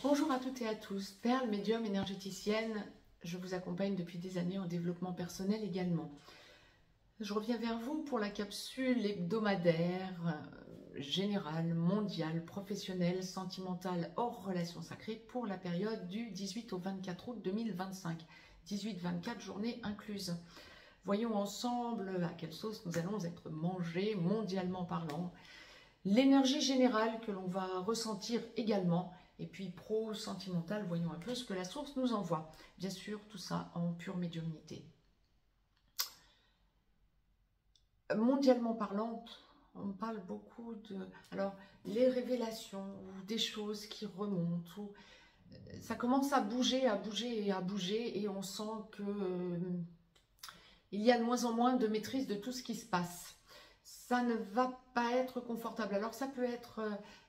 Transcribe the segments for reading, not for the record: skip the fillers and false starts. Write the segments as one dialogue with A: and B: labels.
A: Bonjour à toutes et à tous, Perle, médium énergéticienne, je vous accompagne depuis des années en développement personnel également. Je reviens vers vous pour la capsule hebdomadaire, générale, mondiale, professionnelle, sentimentale, hors relations sacrées pour la période du 18 au 24 août 2025. 18-24 journées incluses. Voyons ensemble à quelle sauce nous allons être mangés mondialement parlant. L'énergie générale que l'on va ressentir également. Et puis pro-sentimental, voyons un peu ce que la source nous envoie. Bien sûr, tout ça en pure médiumnité. Mondialement parlant, on parle beaucoup de... Alors, les révélations ou des choses qui remontent, ou ça commence à bouger, à bouger et à bouger, et on sent que il y a de moins en moins de maîtrise de tout ce qui se passe. Ça ne va pas être confortable. Alors, ça peut être...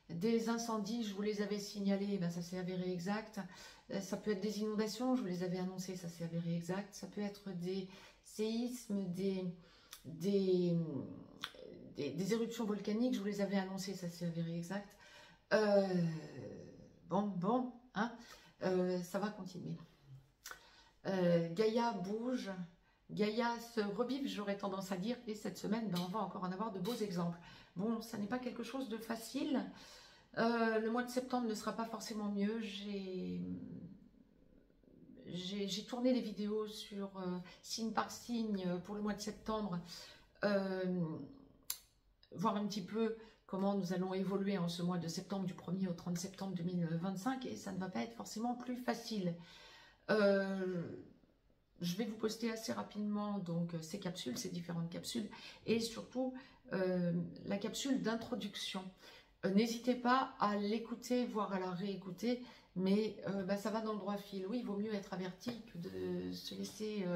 A: des incendies, je vous les avais signalés, ben ça s'est avéré exact. Ça peut être des inondations, je vous les avais annoncées, ça s'est avéré exact. Ça peut être des séismes, des éruptions volcaniques, je vous les avais annoncées, ça s'est avéré exact. Bon, hein, ça va continuer. Gaïa bouge, Gaïa se revive, j'aurais tendance à dire, et cette semaine, ben, on va encore en avoir de beaux exemples. Bon, ça n'est pas quelque chose de facile. Le mois de septembre ne sera pas forcément mieux. J'ai tourné des vidéos sur signe par signe pour le mois de septembre, voir un petit peu comment nous allons évoluer en ce mois de septembre, du 1er au 30 septembre 2025, et ça ne va pas être forcément plus facile. Je vais vous poster assez rapidement donc ces capsules, ces différentes capsules, et surtout la capsule d'introduction. N'hésitez pas à l'écouter, voire à la réécouter, mais ça va dans le droit fil. Oui, il vaut mieux être averti que de se laisser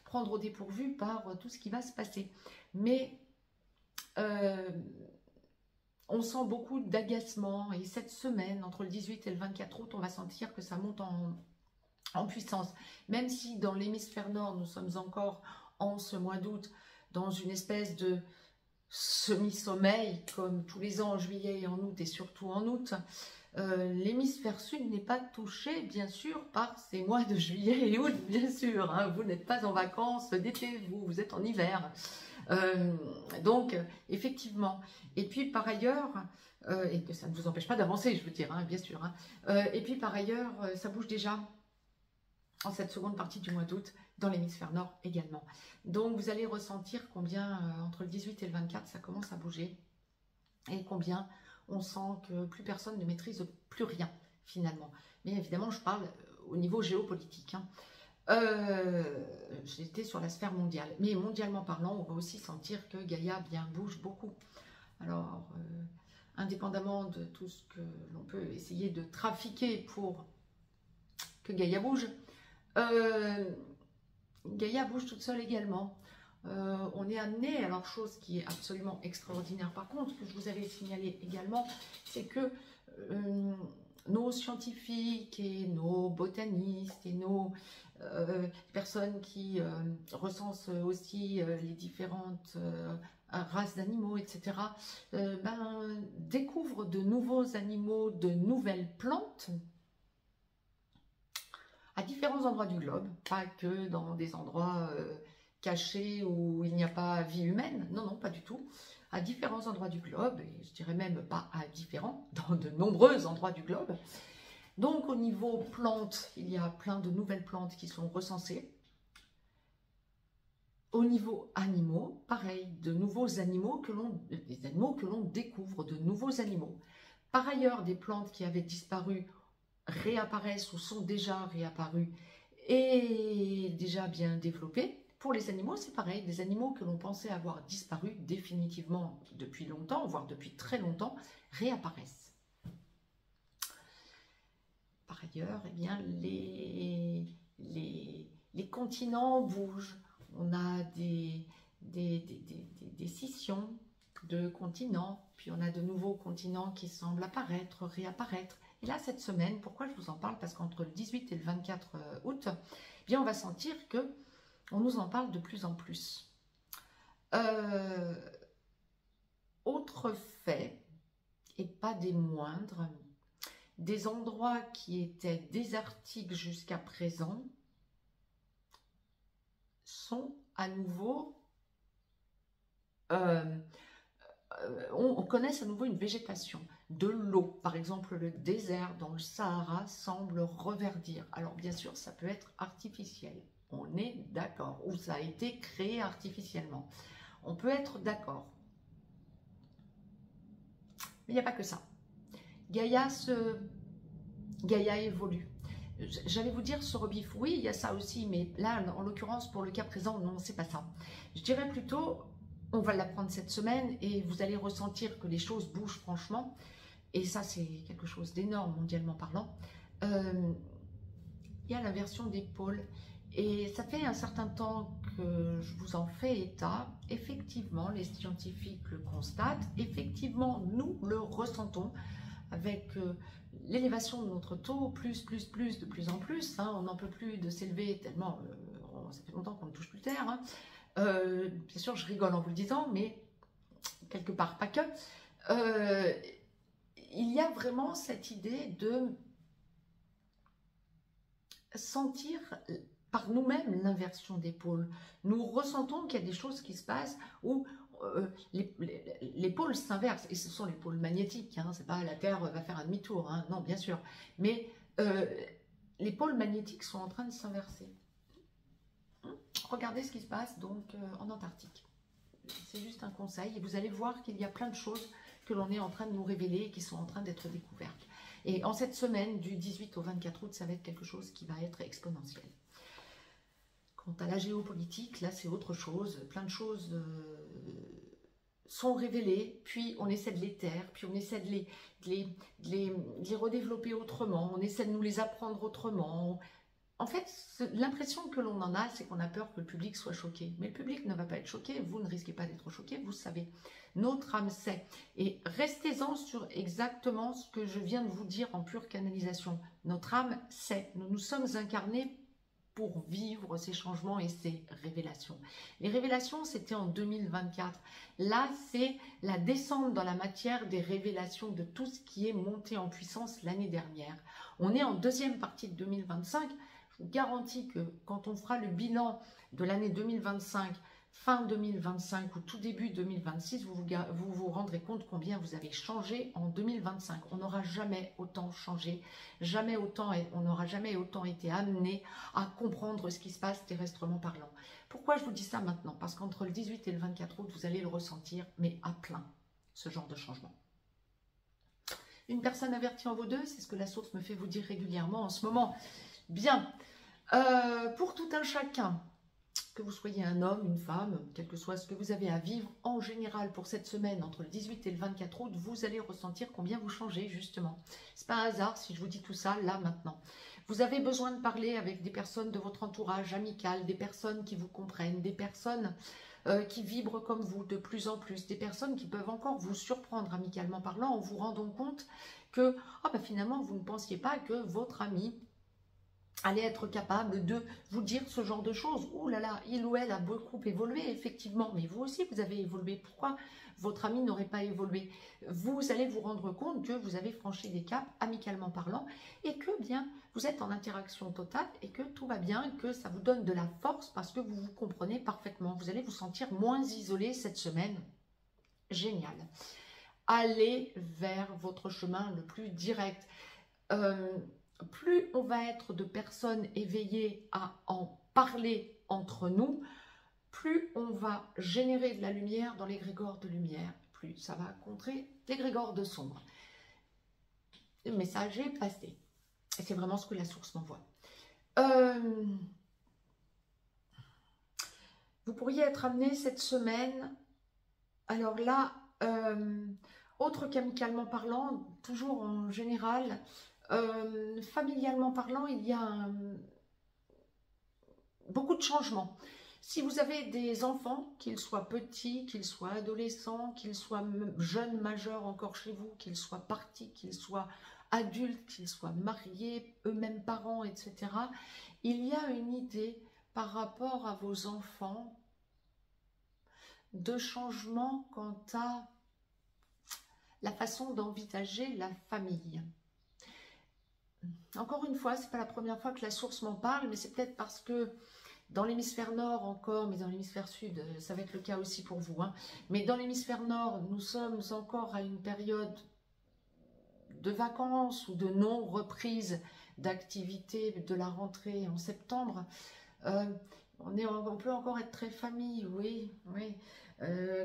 A: prendre au dépourvu par tout ce qui va se passer. Mais on sent beaucoup d'agacement, et cette semaine, entre le 18 et le 24 août, on va sentir que ça monte en puissance. Même si dans l'hémisphère nord, nous sommes encore en ce mois d'août, dans une espèce de semi-sommeil, comme tous les ans en juillet et en août, et surtout en août, l'hémisphère sud n'est pas touché, bien sûr, par ces mois de juillet et août, bien sûr. Hein, vous n'êtes pas en vacances d'été, vous êtes en hiver. Donc, effectivement. Et puis, par ailleurs, et que ça ne vous empêche pas d'avancer, je veux dire, hein, bien sûr. Hein, et puis, par ailleurs, ça bouge déjà en cette seconde partie du mois d'août, dans l'hémisphère nord également. Donc vous allez ressentir combien, entre le 18 et le 24, ça commence à bouger, et combien on sent que plus personne ne maîtrise plus rien, finalement. Mais évidemment, je parle au niveau géopolitique. Hein. J'étais sur la sphère mondiale. Mais mondialement parlant, on va aussi sentir que Gaïa bien bouge beaucoup. Alors, indépendamment de tout ce que l'on peut essayer de trafiquer pour que Gaïa bouge, Gaïa bouge toute seule également. On est amené, alors chose qui est absolument extraordinaire par contre, que je vous avais signalé également, c'est que nos scientifiques et nos botanistes et nos personnes qui recensent aussi les différentes races d'animaux, etc., découvrent de nouveaux animaux, de nouvelles plantes, à différents endroits du globe, pas que dans des endroits cachés où il n'y a pas vie humaine, non, non, pas du tout, à différents endroits du globe, et je dirais même pas à différents, dans de nombreux endroits du globe. Donc au niveau plantes, il y a plein de nouvelles plantes qui sont recensées. Au niveau animaux, pareil, de nouveaux animaux que l'on découvre, de nouveaux animaux. Par ailleurs, des plantes qui avaient disparu réapparaissent ou sont déjà réapparus et déjà bien développés. Pour les animaux, c'est pareil, des animaux que l'on pensait avoir disparu définitivement depuis longtemps, voire depuis très longtemps, réapparaissent. Par ailleurs, eh bien, les continents bougent. On a des scissions de continents, puis on a de nouveaux continents qui semblent apparaître, réapparaître. Et là, cette semaine, pourquoi je vous en parle? Parce qu'entre le 18 et le 24 août, eh bien, on va sentir que on nous en parle de plus en plus. Autre fait, et pas des moindres, Des endroits qui étaient désertiques jusqu'à présent sont à nouveau, on connaît à nouveau une végétation. De l'eau, par exemple le désert dans le Sahara semble reverdir. Alors bien sûr, ça peut être artificiel, on est d'accord, ou ça a été créé artificiellement. On peut être d'accord. Mais il n'y a pas que ça. Gaïa évolue. J'allais vous dire se rebiffe, oui, il y a ça aussi, mais là, en l'occurrence, pour le cas présent, non, c'est pas ça. Je dirais plutôt, on va l'apprendre cette semaine et vous allez ressentir que les choses bougent franchement. Et ça, c'est quelque chose d'énorme, mondialement parlant. Il y a l'inversion des pôles. Et ça fait un certain temps que je vous en fais état. Effectivement, les scientifiques le constatent. Effectivement, nous le ressentons avec l'élévation de notre taux, de plus en plus. Hein, on n'en peut plus de s'élever tellement, ça fait longtemps qu'on ne touche plus terre. Hein. Bien sûr, je rigole en vous le disant, mais quelque part, pas que. Il y a vraiment cette idée de sentir par nous-mêmes l'inversion des pôles. Nous ressentons qu'il y a des choses qui se passent où les pôles s'inversent, et ce sont les pôles magnétiques, hein, c'est pas la Terre va faire un demi-tour, hein, non bien sûr, mais les pôles magnétiques sont en train de s'inverser. Regardez ce qui se passe donc en Antarctique. C'est juste un conseil et vous allez voir qu'il y a plein de choses que l'on est en train de nous révéler et qui sont en train d'être découvertes. Et en cette semaine du 18 au 24 août, ça va être quelque chose qui va être exponentiel. Quant à la géopolitique, là c'est autre chose, plein de choses sont révélées, puis on essaie de les taire, puis on essaie de les redévelopper autrement, on essaie de nous les apprendre autrement. En fait, l'impression que l'on en a, c'est qu'on a peur que le public soit choqué. Mais le public ne va pas être choqué, vous ne risquez pas d'être choqué, vous savez. Notre âme sait. Et restez-en sur exactement ce que je viens de vous dire en pure canalisation. Notre âme sait. Nous nous sommes incarnés pour vivre ces changements et ces révélations. Les révélations, c'était en 2024. Là, c'est la descente dans la matière des révélations de tout ce qui est monté en puissance l'année dernière. On est en deuxième partie de 2025. Je vous garantis que quand on fera le bilan de l'année 2025, fin 2025 ou tout début 2026, vous vous rendrez compte combien vous avez changé en 2025. On n'aura jamais autant changé, on n'aura jamais autant été amené à comprendre ce qui se passe terrestrement parlant. Pourquoi je vous dis ça maintenant? Parce qu'entre le 18 et le 24 août, vous allez le ressentir, mais à plein, ce genre de changement. Une personne avertie en vaut deux, c'est ce que la source me fait vous dire régulièrement en ce moment. Bien, pour tout un chacun, que vous soyez un homme, une femme, quel que soit ce que vous avez à vivre, en général pour cette semaine, entre le 18 et le 24 août, vous allez ressentir combien vous changez justement. C'est pas un hasard si je vous dis tout ça là maintenant. Vous avez besoin de parler avec des personnes de votre entourage amical, des personnes qui vous comprennent, des personnes qui vibrent comme vous de plus en plus, des personnes qui peuvent encore vous surprendre amicalement parlant en vous rendant compte que finalement vous ne pensiez pas que votre ami allez être capable de vous dire ce genre de choses. Ouh là là, il ou elle a beaucoup évolué, effectivement, mais vous aussi, vous avez évolué. Pourquoi votre ami n'aurait pas évolué? Vous allez vous rendre compte que vous avez franchi des caps, amicalement parlant, et que bien, vous êtes en interaction totale, et que tout va bien, que ça vous donne de la force, parce que vous vous comprenez parfaitement. Vous allez vous sentir moins isolé cette semaine. Génial. Allez vers votre chemin le plus direct. Plus on va être de personnes éveillées à en parler entre nous, plus on va générer de la lumière dans l'égrégore de lumière, plus ça va contrer l'égrégore de sombre. Le message est passé. Et c'est vraiment ce que la source m'envoie. Vous pourriez être amené cette semaine, alors là, autre qu'amicalement parlant, toujours en général, familialement parlant, il y a beaucoup de changements. Si vous avez des enfants, qu'ils soient petits, qu'ils soient adolescents, qu'ils soient jeunes, majeurs encore chez vous, qu'ils soient partis, qu'ils soient adultes, qu'ils soient mariés, eux-mêmes parents, etc., il y a une idée par rapport à vos enfants de changement quant à la façon d'envisager la famille. encore une fois, c'est pas la première fois que la source m'en parle, mais c'est peut-être parce que dans l'hémisphère nord encore, mais dans l'hémisphère sud, ça va être le cas aussi pour vous, hein. Mais dans l'hémisphère nord, nous sommes encore à une période de vacances ou de non-reprise d'activité de la rentrée en septembre. On peut encore être très famille, oui, oui.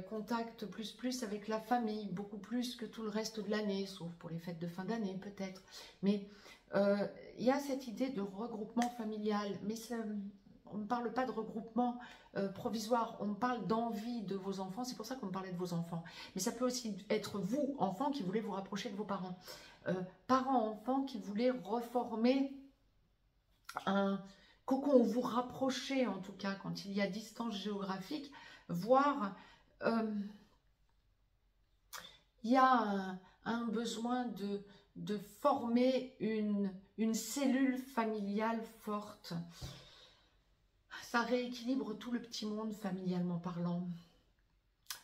A: Contact plus avec la famille, beaucoup plus que tout le reste de l'année, sauf pour les fêtes de fin d'année peut-être. Mais il y a cette idée de regroupement familial, mais on ne parle pas de regroupement provisoire, on parle d'envie de vos enfants, c'est pour ça qu'on parlait de vos enfants. Mais ça peut aussi être vous, enfants, qui voulez vous rapprocher de vos parents. Parents-enfants qui voulaient reformer un cocon, ou vous rapprocher en tout cas, quand il y a distance géographique, voire il y a un besoin de former une cellule familiale forte. Ça rééquilibre tout le petit monde familialement parlant.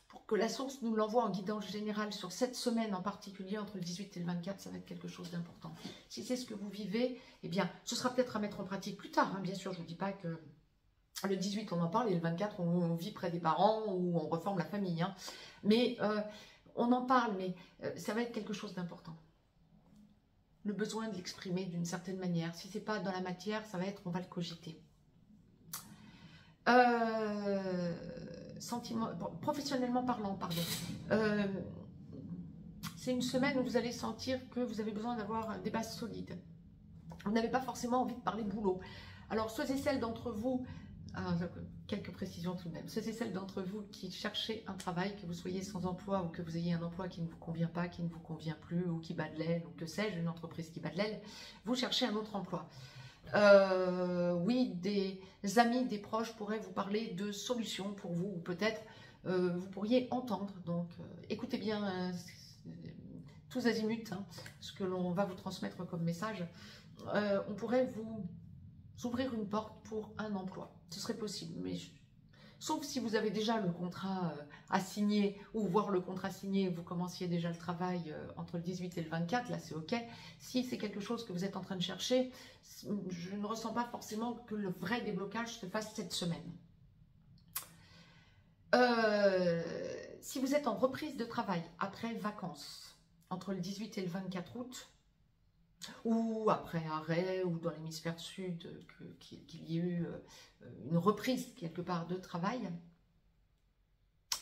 A: Pour que la source nous l'envoie en guidance générale sur cette semaine en particulier, entre le 18 et le 24, ça va être quelque chose d'important. Si c'est ce que vous vivez, eh bien, ce sera peut-être à mettre en pratique plus tard. Hein. Bien sûr, je ne vous dis pas que le 18, on en parle, et le 24, on vit près des parents ou on reforme la famille. Hein. Mais on en parle, mais ça va être quelque chose d'important. Le besoin de l'exprimer d'une certaine manière. Si ce n'est pas dans la matière, ça va être, on va le cogiter. Professionnellement parlant, pardon. C'est une semaine où vous allez sentir que vous avez besoin d'avoir des bases solides. Vous n'avez pas forcément envie de parler boulot. Alors, ceux et celles d'entre vous, quelques précisions tout de même, ceux et celles d'entre vous qui cherchez un travail, que vous soyez sans emploi ou que vous ayez un emploi qui ne vous convient pas, qui ne vous convient plus, ou qui bat de l'aile, ou que sais-je, une entreprise qui bat de l'aile, vous cherchez un autre emploi. Oui, des amis, des proches pourraient vous parler de solutions pour vous, ou peut-être vous pourriez entendre. Donc, écoutez bien tous azimuts hein, ce que l'on va vous transmettre comme message. On pourrait vous ouvrir une porte pour un emploi. Ce serait possible, mais sauf si vous avez déjà le contrat à signer, ou voir le contrat signé, vous commenciez déjà le travail entre le 18 et le 24, là c'est ok. Si c'est quelque chose que vous êtes en train de chercher, je ne ressens pas forcément que le vrai déblocage se fasse cette semaine. Si vous êtes en reprise de travail après vacances, entre le 18 et le 24 août, ou après arrêt, ou dans l'hémisphère sud, qu'il y ait eu une reprise quelque part de travail.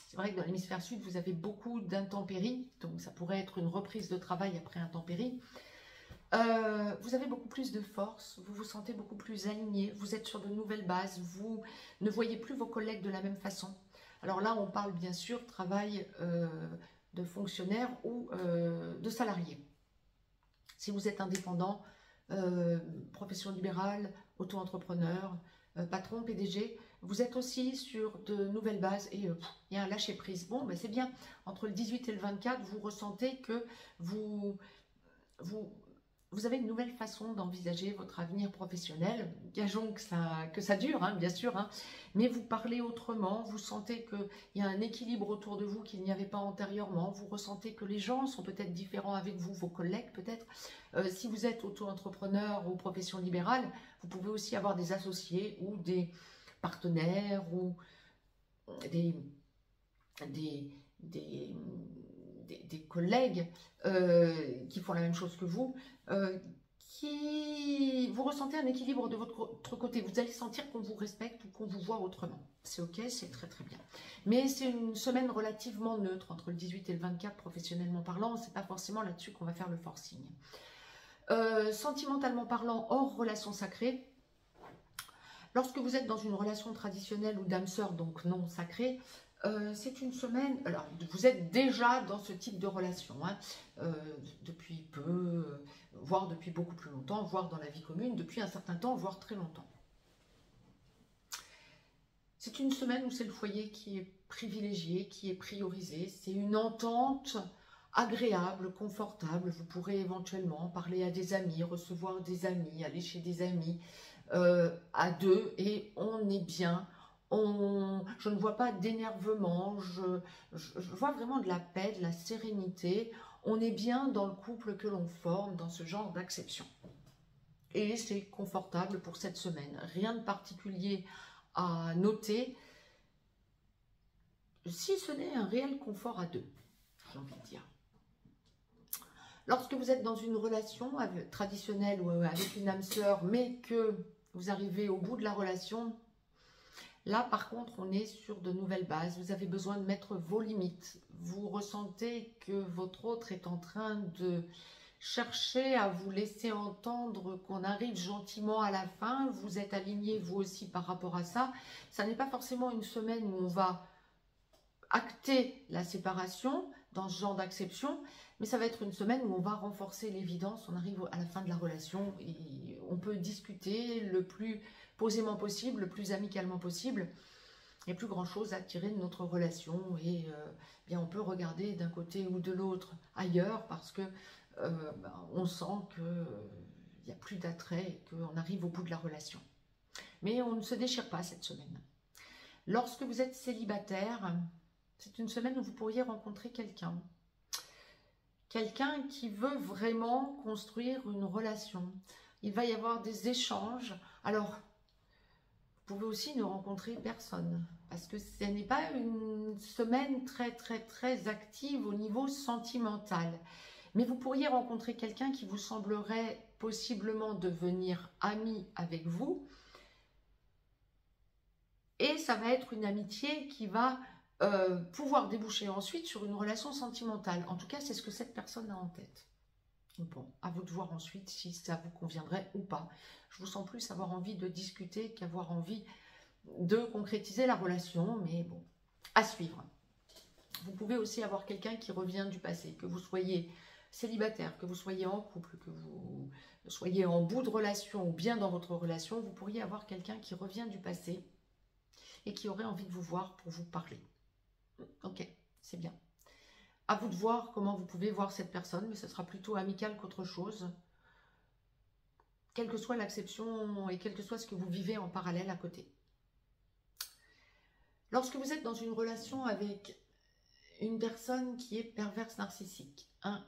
A: C'est vrai que dans l'hémisphère sud, vous avez beaucoup d'intempéries, donc ça pourrait être une reprise de travail après intempéries. Vous avez beaucoup plus de force, vous vous sentez beaucoup plus aligné, vous êtes sur de nouvelles bases, vous ne voyez plus vos collègues de la même façon. Alors là, on parle bien sûr travail de fonctionnaire ou de salarié. Si vous êtes indépendant, profession libérale, auto-entrepreneur, patron, PDG, vous êtes aussi sur de nouvelles bases et il y a un lâcher-prise. Bon, ben c'est bien. Entre le 18 et le 24, vous ressentez que vous avez une nouvelle façon d'envisager votre avenir professionnel. Gageons que ça dure, hein, bien sûr, hein, mais vous parlez autrement, vous sentez qu'il y a un équilibre autour de vous qu'il n'y avait pas antérieurement, vous ressentez que les gens sont peut-être différents avec vous, vos collègues peut-être. Si vous êtes auto-entrepreneur ou profession libérale, vous pouvez aussi avoir des associés ou des partenaires ou des collègues qui font la même chose que vous, qui vous ressentez un équilibre de votre côté. Vous allez sentir qu'on vous respecte ou qu'on vous voit autrement. C'est ok, c'est très très bien. Mais c'est une semaine relativement neutre entre le 18 et le 24, professionnellement parlant. C'est pas forcément là-dessus qu'on va faire le forcing. Sentimentalement parlant, hors relation sacrée, lorsque vous êtes dans une relation traditionnelle ou d'âme sœur, donc non sacrée, c'est une semaine, alors vous êtes déjà dans ce type de relation, hein, depuis peu, voire depuis beaucoup plus longtemps, voire dans la vie commune, depuis un certain temps, voire très longtemps. C'est une semaine où c'est le foyer qui est privilégié, qui est priorisé, c'est une entente agréable, confortable, vous pourrez éventuellement parler à des amis, recevoir des amis, aller chez des amis, à deux, et on est bien. Je ne vois pas d'énervement, je vois vraiment de la paix, de la sérénité. On est bien dans le couple que l'on forme, dans ce genre d'acception. et c'est confortable pour cette semaine. Rien de particulier à noter, si ce n'est un réel confort à deux, j'ai envie de dire. Lorsque vous êtes dans une relation traditionnelle ou avec une âme sœur, mais que vous arrivez au bout de la relation, là par contre on est sur de nouvelles bases. Vous avez besoin de mettre vos limites. Vous ressentez que votre autre est en train de chercher à vous laisser entendre qu'on arrive gentiment à la fin. Vous êtes aligné vous aussi par rapport à ça. Ça n'est pas forcément une semaine où on va acter la séparation dans ce genre d'acception, mais ça va être une semaine où on va renforcer l'évidence. On arrive à la fin de la relation et on peut discuter le plus posément possible, le plus amicalement possible. Il n'y a plus grand chose à tirer de notre relation et bien on peut regarder d'un côté ou de l'autre ailleurs parce que on sent qu'il n'y a plus d'attrait et qu'on arrive au bout de la relation. Mais on ne se déchire pas cette semaine. Lorsque vous êtes célibataire, c'est une semaine où vous pourriez rencontrer quelqu'un. Quelqu'un qui veut vraiment construire une relation. Il va y avoir des échanges. Alors, vous pouvez aussi ne rencontrer personne. Parce que ce n'est pas une semaine très active au niveau sentimental. Mais vous pourriez rencontrer quelqu'un qui vous semblerait possiblement devenir ami avec vous. Et ça va être une amitié qui va pouvoir déboucher ensuite sur une relation sentimentale. En tout cas, c'est ce que cette personne a en tête. Bon, à vous de voir ensuite si ça vous conviendrait ou pas. Je vous sens plus avoir envie de discuter qu'avoir envie de concrétiser la relation, mais bon, à suivre. Vous pouvez aussi avoir quelqu'un qui revient du passé, que vous soyez célibataire, que vous soyez en couple, que vous soyez en bout de relation ou bien dans votre relation, vous pourriez avoir quelqu'un qui revient du passé et qui aurait envie de vous voir pour vous parler. Ok, c'est bien. À vous de voir comment vous pouvez voir cette personne, mais ce sera plutôt amical qu'autre chose. Quelle que soit l'acception et quel que soit ce que vous vivez en parallèle à côté. Lorsque vous êtes dans une relation avec une personne qui est perverse narcissique, un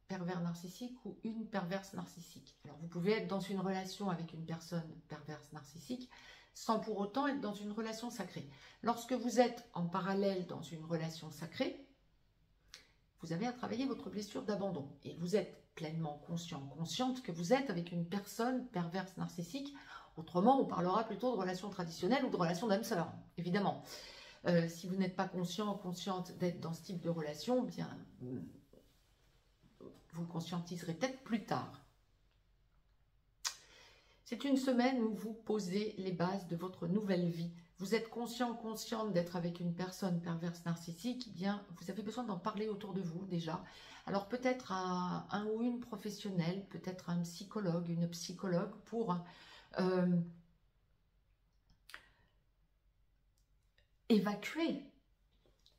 A: pervers narcissique ou une perverse narcissique. Alors vous pouvez être dans une relation avec une personne perverse narcissique sans pour autant être dans une relation sacrée. Lorsque vous êtes en parallèle dans une relation sacrée, vous avez à travailler votre blessure d'abandon. Et vous êtes pleinement conscient, consciente que vous êtes avec une personne perverse narcissique. Autrement, on parlera plutôt de relation traditionnelle ou de relation d'âme-sœur, évidemment. Si vous n'êtes pas conscient, consciente d'être dans ce type de relation, bien, vous le conscientiserez peut-être plus tard. C'est une semaine où vous posez les bases de votre nouvelle vie. Vous êtes conscient, consciente d'être avec une personne perverse narcissique, eh bien, vous avez besoin d'en parler autour de vous déjà. Alors peut-être à un ou une professionnelle, peut-être un psychologue, une psychologue pour évacuer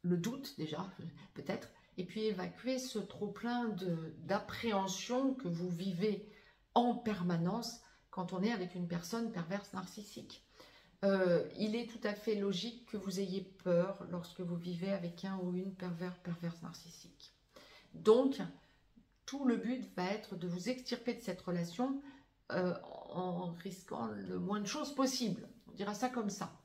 A: le doute déjà, peut-être, et puis évacuer ce trop-plein d'appréhension que vous vivez en permanence quand on est avec une personne perverse narcissique. Il est tout à fait logique que vous ayez peur lorsque vous vivez avec un ou une perverse narcissique. Donc, tout le but va être de vous extirper de cette relation en risquant le moins de choses possible. On dira ça comme ça.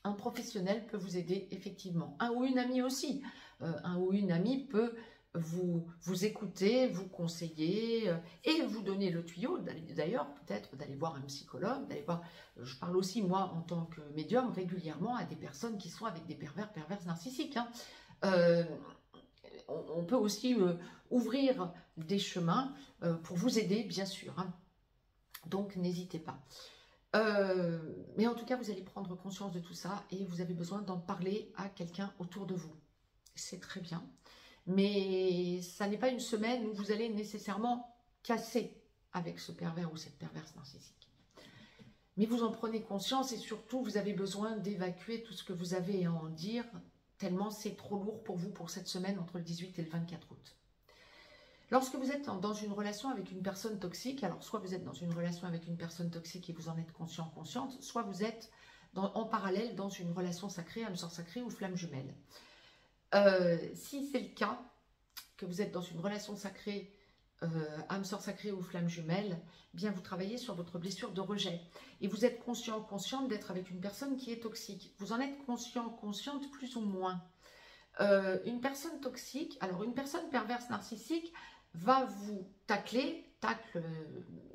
A: Un professionnel peut vous aider, effectivement. Un ou une amie aussi. Un ou une amie peut vous écouter, vous conseiller et vous donner le tuyau, d'ailleurs, peut-être d'aller voir un psychologue, d'aller voir... Je parle aussi, moi, en tant que médium, régulièrement à des personnes qui sont avec des perverses narcissiques. Hein. On peut aussi ouvrir des chemins pour vous aider, bien sûr. Hein. Donc, n'hésitez pas. Mais en tout cas, vous allez prendre conscience de tout ça et vous avez besoin d'en parler à quelqu'un autour de vous. C'est très bien. Mais ça n'est pas une semaine où vous allez nécessairement casser avec ce pervers ou cette perverse narcissique. Mais vous en prenez conscience et surtout, vous avez besoin d'évacuer tout ce que vous avez à en dire, tellement c'est trop lourd pour vous pour cette semaine entre le 18 et le 24 août. Lorsque vous êtes dans une relation avec une personne toxique, alors soit vous êtes dans une relation avec une personne toxique et vous en êtes conscient, consciente, soit vous êtes en parallèle dans une relation sacrée, âme sœur sacrée ou flamme jumelle. Si c'est le cas, que vous êtes dans une relation sacrée âme sœur sacrée ou flamme jumelle, eh bien vous travaillez sur votre blessure de rejet. Et vous êtes conscient, consciente d'être avec une personne qui est toxique. Vous en êtes conscient, consciente plus ou moins. Une personne toxique, alors une personne perverse narcissique va vous tacler, tacle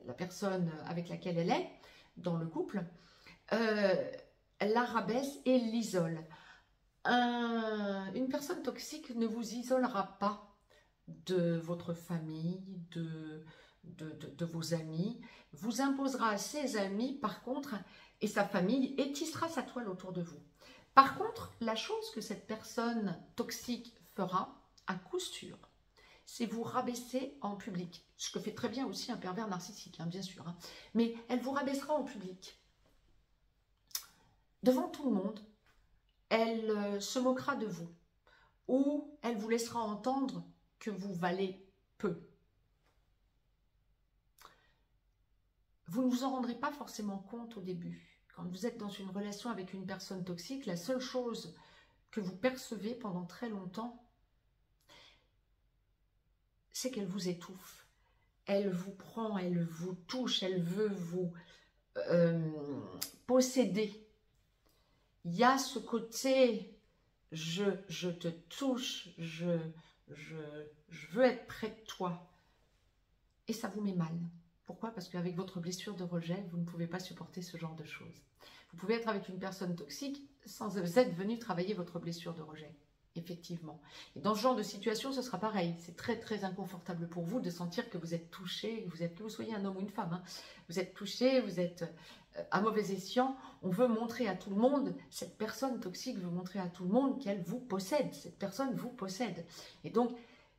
A: la personne avec laquelle elle est, dans le couple, la rabaisse et l'isole. Une personne toxique ne vous isolera pas de votre famille, de vos amis, vous imposera à ses amis par contre et sa famille et tissera sa toile autour de vous. Par contre, la chose que cette personne toxique fera à coup sûr, c'est vous rabaisser en public. Ce que fait très bien aussi un pervers narcissique, hein, bien sûr. Hein. Mais elle vous rabaissera en public. Devant tout le monde, elle se moquera de vous. Ou elle vous laissera entendre que vous valez peu. Vous ne vous en rendrez pas forcément compte au début. Quand vous êtes dans une relation avec une personne toxique, la seule chose que vous percevez pendant très longtemps, c'est qu'elle vous étouffe. Elle vous prend, elle vous touche, elle veut vous posséder. Il y a ce côté, je te touche, je veux être près de toi. Et ça vous met mal. Pourquoi? Parce qu'avec votre blessure de rejet, vous ne pouvez pas supporter ce genre de choses. Vous pouvez être avec une personne toxique sans être venu travailler votre blessure de rejet. Effectivement. Et dans ce genre de situation, ce sera pareil. C'est très très inconfortable pour vous de sentir que vous êtes touché, que vous soyez un homme ou une femme. Hein. Vous êtes touché, vous êtes à mauvais escient. On veut montrer à tout le monde, cette personne toxique veut montrer à tout le monde qu'elle vous possède. Cette personne vous possède. Et donc,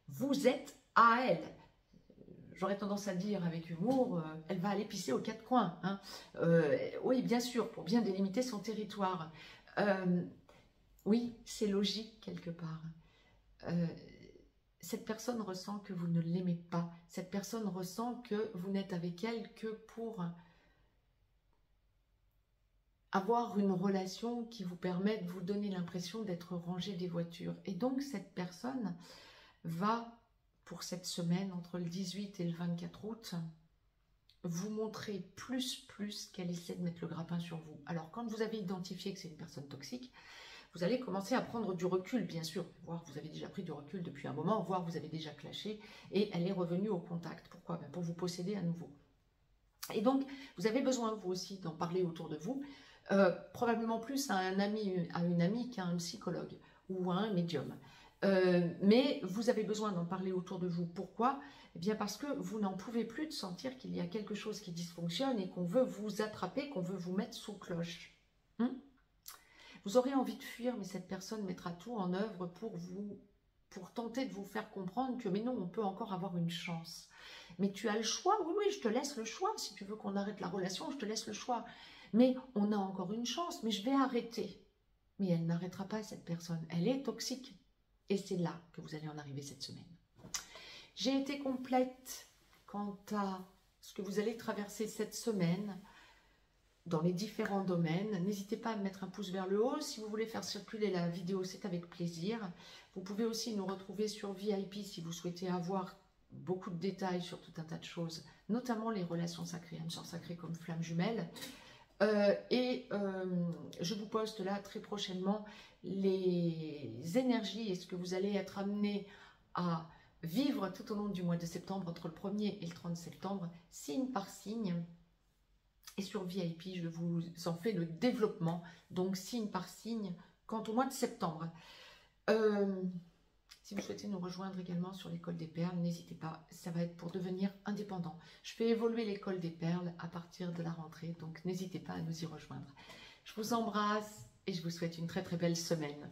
A: vous êtes à elle. J'aurais tendance à dire avec humour, elle va aller pisser aux quatre coins. Hein. Oui, bien sûr, pour bien délimiter son territoire. Oui, c'est logique quelque part. Cette personne ressent que vous ne l'aimez pas. Cette personne ressent que vous n'êtes avec elle que pour avoir une relation qui vous permet de vous donner l'impression d'être rangé des voitures. Et donc, cette personne va, pour cette semaine, entre le 18 et le 24 août, vous montrer plus qu'elle essaie de mettre le grappin sur vous. Alors, quand vous avez identifié que c'est une personne toxique, vous allez commencer à prendre du recul, bien sûr, voire vous avez déjà pris du recul depuis un moment, voire vous avez déjà clashé, et elle est revenue au contact. Pourquoi? Pour vous posséder à nouveau. Et donc, vous avez besoin, vous aussi, d'en parler autour de vous, probablement plus à un ami, à une amie qu'à un psychologue ou à un médium. Mais vous avez besoin d'en parler autour de vous. Pourquoi? Eh bien parce que vous n'en pouvez plus de sentir qu'il y a quelque chose qui dysfonctionne et qu'on veut vous attraper, qu'on veut vous mettre sous cloche. Vous aurez envie de fuir, mais cette personne mettra tout en œuvre pour tenter de vous faire comprendre que mais non, on peut encore avoir une chance. Mais tu as le choix, oui, je te laisse le choix. Si tu veux qu'on arrête la relation, je te laisse le choix. Mais on a encore une chance, mais je vais arrêter. Mais elle n'arrêtera pas, cette personne. Elle est toxique. Et c'est là que vous allez en arriver cette semaine. J'ai été complète quant à ce que vous allez traverser cette semaine dans les différents domaines. N'hésitez pas à mettre un pouce vers le haut. Si vous voulez faire circuler la vidéo, c'est avec plaisir. Vous pouvez aussi nous retrouver sur VIP si vous souhaitez avoir beaucoup de détails sur tout un tas de choses, notamment les relations sacrées, âme sœur sacrée comme flamme jumelle. Je vous poste là très prochainement les énergies et ce que vous allez être amené à vivre tout au long du mois de septembre, entre le 1er et le 30 septembre, signe par signe. Et sur VIP, je vous en fais le développement, donc signe par signe, quant au mois de septembre. Si vous souhaitez nous rejoindre également sur l'école des perles, n'hésitez pas, ça va être pour devenir indépendant. Je fais évoluer l'école des perles à partir de la rentrée, donc n'hésitez pas à nous y rejoindre. Je vous embrasse et je vous souhaite une très très belle semaine.